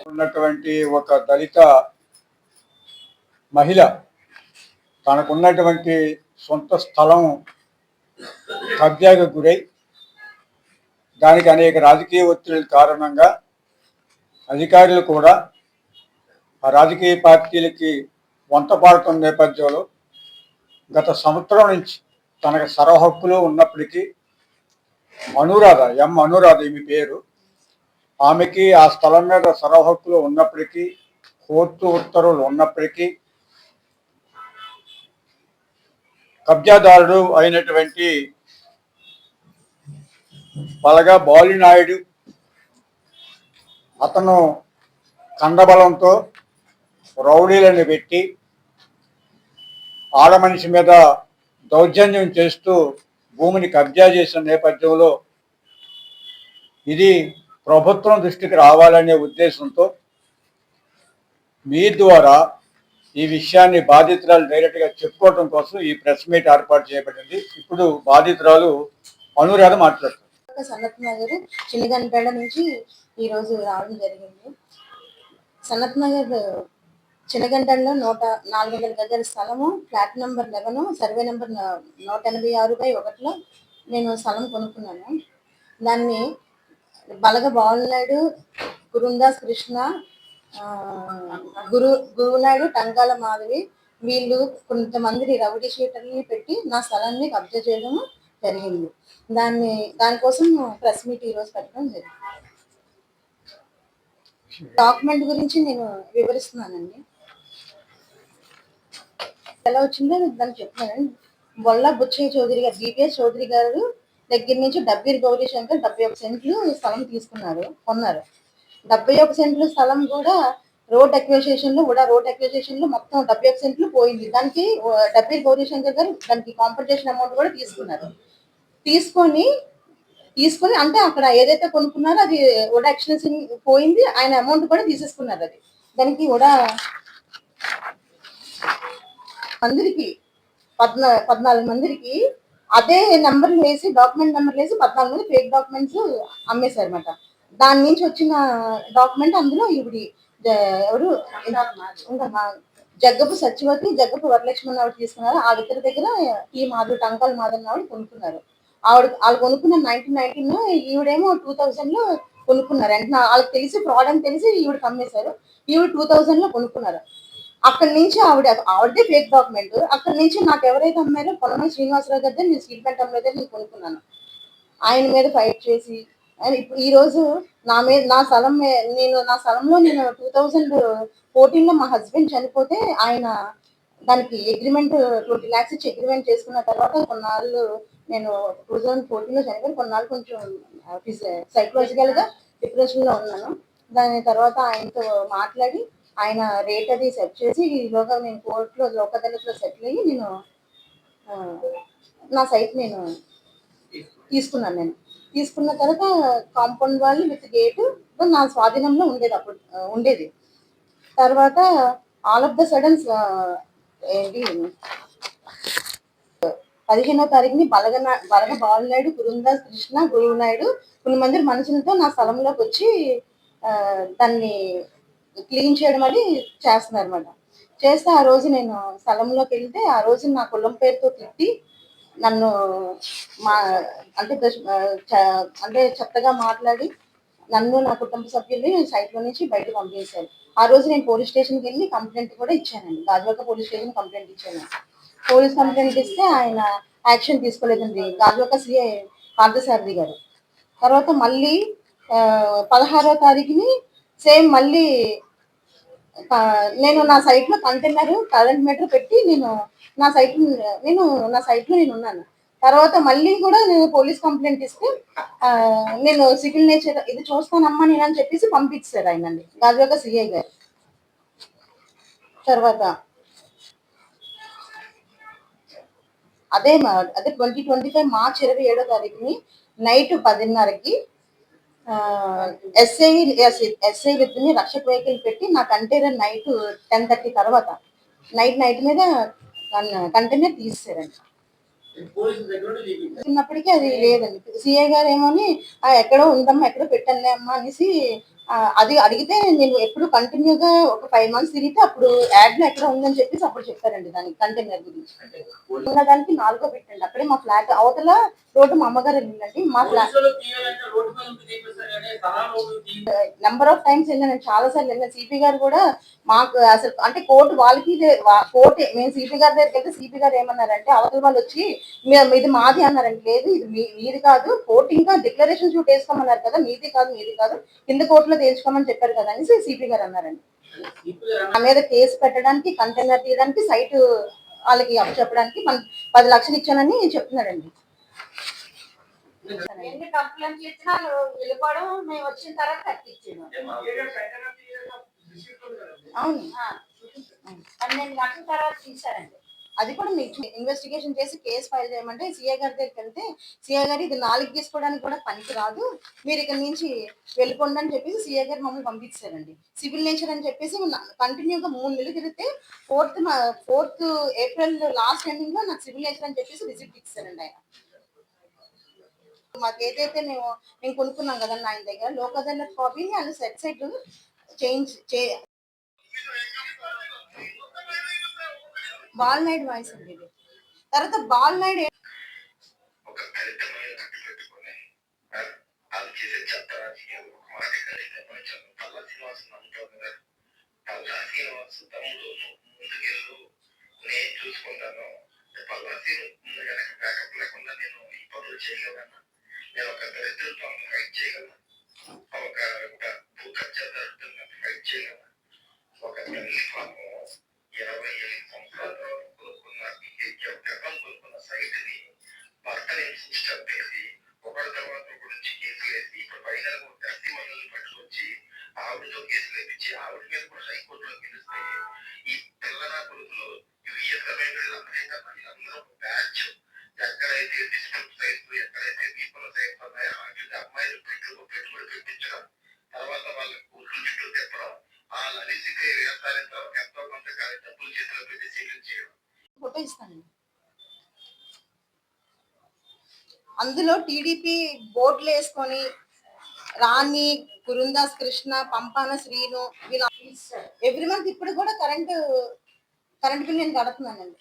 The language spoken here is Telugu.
ఉన్నటువంటి ఒక దళిత మహిళ తనకున్నటువంటి సొంత స్థలం కబ్జాకు గురై దానికి అనేక రాజకీయ ఒత్తిడి కారణంగా అధికారులు కూడా ఆ రాజకీయ పార్టీలకి వంతపాడుతున్న నేపథ్యంలో గత సంవత్సరం నుంచి తనకు సర్వహక్కులు ఉన్నప్పటికీ అనురాధ ఈమె పేరు, ఆమెకి ఆ స్థలం మీద సర్వహక్కులు ఉన్నప్పటికీ, కోర్టు ఉత్తర్వులు ఉన్నప్పటికీ కబ్జాదారుడు అయినటువంటి పలగా బాలినాయుడు అతను కండబలంతో రౌడీలను పెట్టి ఆడమనిషి మీద దౌర్జన్యం చేస్తూ భూమిని కబ్జా చేసిన నేపథ్యంలో ఇది ప్రభుత్వం దృష్టికి రావాలనే ఉద్దేశంతో మీ ద్వారా ఈ విషయాన్ని బాధితురాలు డైరెక్ట్గా చెప్పుకోవడం కోసం ఈ ప్రెస్ మీట్ ఏర్పాటు చేయబడింది. ఇప్పుడు బాధితురాలు అనురాధ మాట్లాడుతుంది. సనత్ నగర్ చిన్నగంటల నుంచి ఈరోజు రావడం జరిగింది. సనత్ నగర్ చిన్నగంటల్లో 400 గజాల స్థలము, ఫ్లాట్ నెంబర్ 11, సర్వే నెంబర్ 186/1లో నేను స్థలం కొనుక్కున్నాను. దాన్ని బలగ బాలునాయుడు, గురుందాస్ కృష్ణ, గురునాయుడు, టంకాల మాధవి వీళ్ళు కొంతమంది రౌడీ షీటర్ని పెట్టి నా స్థలాన్ని కబ్జా చేయడం జరిగింది. దానికోసం ప్రెస్ మీట్ ఈరోజు పెట్టడం జరిగింది. డాక్యుమెంట్ గురించి నేను వివరిస్తున్నానండి. ఎలా వచ్చిందో దానికి చెప్తున్నానండి. బొల్లా బుచ్చయ్య చౌదరి గారు, బిపిఎస్ చౌదరి గారు దగ్గర నుంచి డబ్బీర్ గౌరీ శంకర్ 71 సెంట్లు స్థలం కొన్నారు. 71 సెంట్లు స్థలం కూడా రోడ్ అక్విజిషన్ లో మొత్తం 71 సెంట్లు పోయింది. దానికి డబ్బీర్ గౌరీ శంకర్ గారు దానికి కాంపన్సేషన్ అమౌంట్ కూడా తీసుకొని అంటే అక్కడ ఏదైతే కొనుక్కున్నారో అది ఉడా ఎక్స్టెన్షన్ పోయింది, ఆయన అమౌంట్ కూడా తీసేసుకున్నారు. అది దానికి కూడా మందికి 14 మందికి అదే నెంబర్లు వేసి, డాక్యుమెంట్ నెంబర్లు వేసి 14 మంది ఫేక్ డాక్యుమెంట్స్ అమ్మేశారు అనమాట. దాని నుంచి వచ్చిన డాక్యుమెంట్ అందులో ఇవి ఎవరు జగ్గపు సత్యవతి, జగ్గపు వరలక్ష్మణ్ ఆవిడ తీసుకున్నారు. ఆ ఇద్దరి దగ్గర ఈ టంకాల మాధవ్ ఆవిడ కొనుక్కున్నారు. వాళ్ళు కొనుక్కున్న 1919 ఈవిడేమో 2000లో కొనుక్కున్నారు. అంటే వాళ్ళకి తెలిసి ఫ్రాడ్ అని తెలిసి ఈవిడకి అమ్మేశారు. ఈవిడ 2000లో కొనుక్కున్నారు. అక్కడి నుంచి ఆవిడదే ఫేక్ డాక్యుమెంట్. అక్కడి నుంచి నాకు ఎవరైతే అమ్మారో పొలమని శ్రీనివాసరావు గారి నేను స్టీల్ ప్లాంట్ అమ్మేదే నేను కొనుక్కున్నాను. ఆయన మీద ఫైట్ చేసి ఇప్పుడు ఈ రోజు నా స్థలంలో నేను 2014లో మా హస్బెండ్ చనిపోతే ఆయన దానికి అగ్రిమెంట్ 20 lakhs ఇచ్చి అగ్రిమెంట్ చేసుకున్న తర్వాత కొన్నాళ్ళు నేను 2014లో చనిపోయి కొన్నాళ్ళు కొంచెం సైకలాజికల్ గా డిప్రెషన్ లో ఉన్నాను. దాని తర్వాత ఆయనతో మాట్లాడి ఆయన రేట్ అది సెట్ చేసి ఈలోగా నేను కోర్టులో లోక్ అదాలత్లో సెటిల్ అయ్యి నేను నా సైట్ నేను తీసుకున్న తర్వాత కాంపౌండ్ వాళ్ళు విత్ గేటు నా స్వాధీనంలో ఉండేది. తర్వాత ఆల్ ఆఫ్ ద సడన్ 15వ తారీఖుని బలగ బాలునాయుడు, గురుందాస్ కృష్ణ, గురునాయుడు కొంతమంది మనుషులతో నా స్థలంలోకి వచ్చి దాన్ని క్లీన్ చేయడం అది చేస్తున్నారు అనమాట. చేస్తే ఆ రోజు నేను స్థలంలోకి వెళ్తే ఆ రోజు నా కులం పేరుతో తిట్టి నన్ను అంటే చెత్తగా మాట్లాడి నన్ను నా కుటుంబ సభ్యుల్ని సైట్లో నుంచి బయటకు పంపించారు. ఆ రోజు నేను పోలీస్ స్టేషన్కి వెళ్ళి కంప్లైంట్ కూడా ఇచ్చానండి. గాజువాక పోలీస్ స్టేషన్ కంప్లైంట్ ఇచ్చాను. పోలీస్ కంప్లైంట్ ఇస్తే ఆయన యాక్షన్ తీసుకోలేదండి, గాజువాక సిఐ పార్థసారథి గారు. తర్వాత మళ్ళీ 16వ తారీఖుని సేమ్ మళ్ళీ నేను నా సైట్ లో కంటైనర్ కరెంట్ మీటర్ పెట్టి నేను నా సైట్ లో ఉన్నాను. తర్వాత మళ్ళీ కూడా నేను పోలీస్ కంప్లైంట్ ఇస్తే నేను సివిల్ నేచర్ ఇది చూస్తానమ్మా నేను అని చెప్పేసి పంపించారు ఆయనండి, గాజువాక సిఐ గారు. తర్వాత అదే 2025 మార్చి 27వ తారీఖుని నైట్ 10:30కి ఎస్ఐ ఎస్ఐ విత్ని రక్షక్ వెహికల్ పెట్టి నా కంటైనర్ నైట్ 10:30 తర్వాత నైట్ మీద కంటైనర్ తీసేశారండి. ఉన్నప్పటికీ అది లేదండి. సిఐ గారు ఏమోని ఎక్కడో ఉందమ్మా ఎక్కడో పెట్టండి అమ్మా అనేసి అది అడిగితే నేను ఎప్పుడు కంటిన్యూగా ఒక 5 మంత్స్ తిరిగితే అప్పుడు యాడ్ లో ఎక్కడ ఉందని చెప్పేసి అప్పుడు చెప్పారండి దానికి కంటైనర్ గురించి. ఉన్నదానికి 4 పెట్టండి అక్కడే మా ఫ్లాట్ అవతల రోడ్డు మా అమ్మగారు వెళ్ళిందండి. మా ఫ్లాట్ నెంబర్ ఆఫ్ టైమ్స్ వెళ్ళాను, చాలా సార్లు వెళ్ళాను. సిపి గారు కూడా మాకు అసలు అంటే కోర్టు వాళ్ళకి కోర్టు మేము సిపి గారి దగ్గరికి వెళ్తే సిపి గారు ఏమన్నారంటే అవతల వాళ్ళు వచ్చి ఇది మాది అన్నారండి. లేదు ఇది మీది కాదు, కోర్టు ఇంకా డిక్లరేషన్ షూట్ వేసుకోమన్నారు కదా, మీది కాదు కింద కోర్టులో తేల్చుకోమని చెప్పారు కదా అనేసి సిపి గారు అన్నారండి. నా మీద కేసు పెట్టడానికి కంటైనర్ తీయడానికి సైట్ వాళ్ళకి చెప్పడానికి 10 లక్షలు ఇచ్చానని చెప్తున్నాడండి. ఎన్ని కంప్లైంట్లు ఇచ్చినా వెళ్ళిపోవడం, మేము వచ్చిన తర్వాత కట్టించాను. అవును 12 లక్షల తర్వాత తీసారండి. అది కూడా మీకు ఇన్వెస్టిగేషన్ చేసి కేసు ఫైల్ చేయమంటే సిఐ గారి దగ్గరికి వెళ్తే సిఐ గారు ఇది 4 గీసుకోవడానికి కూడా పనికి రాదు, మీరు ఇక్కడ నుంచి వెళ్ళిపోండి అని చెప్పేసి సిఐ గారు మమ్మల్ని పంపించారండి. సివిల్ నేచర్ అని చెప్పేసి కంటిన్యూగా 3 నెలలు తిరిగితే 4th ఏప్రిల్ లాస్ట్ ఎండింగ్ లో నాకు సివిల్ నేచర్ అని చెప్పేసి రిసిప్ట్ ఇచ్చారండి ఆయన. మాకు ఏదైతే మేము కొనుక్కున్నాం కదండి ఆయన దగ్గర లోక్ అదాలత్ కాపీని ఆయన వెబ్సైట్ బాల్ నైట్ వాయిస్ అండి ఇది. తర్వాత బాల్ నైట్ ఫోటో ఇస్తానండి. అందులో టీడీపీ బోర్డులు వేసుకొని రాణి, కురుందాస్ కృష్ణ, పంపాన శ్రీను వీళ్ళ ఎవ్రీ మంత్ ఇప్పుడు కూడా కరెంట్ బిల్ నేను కడుతున్నానండి.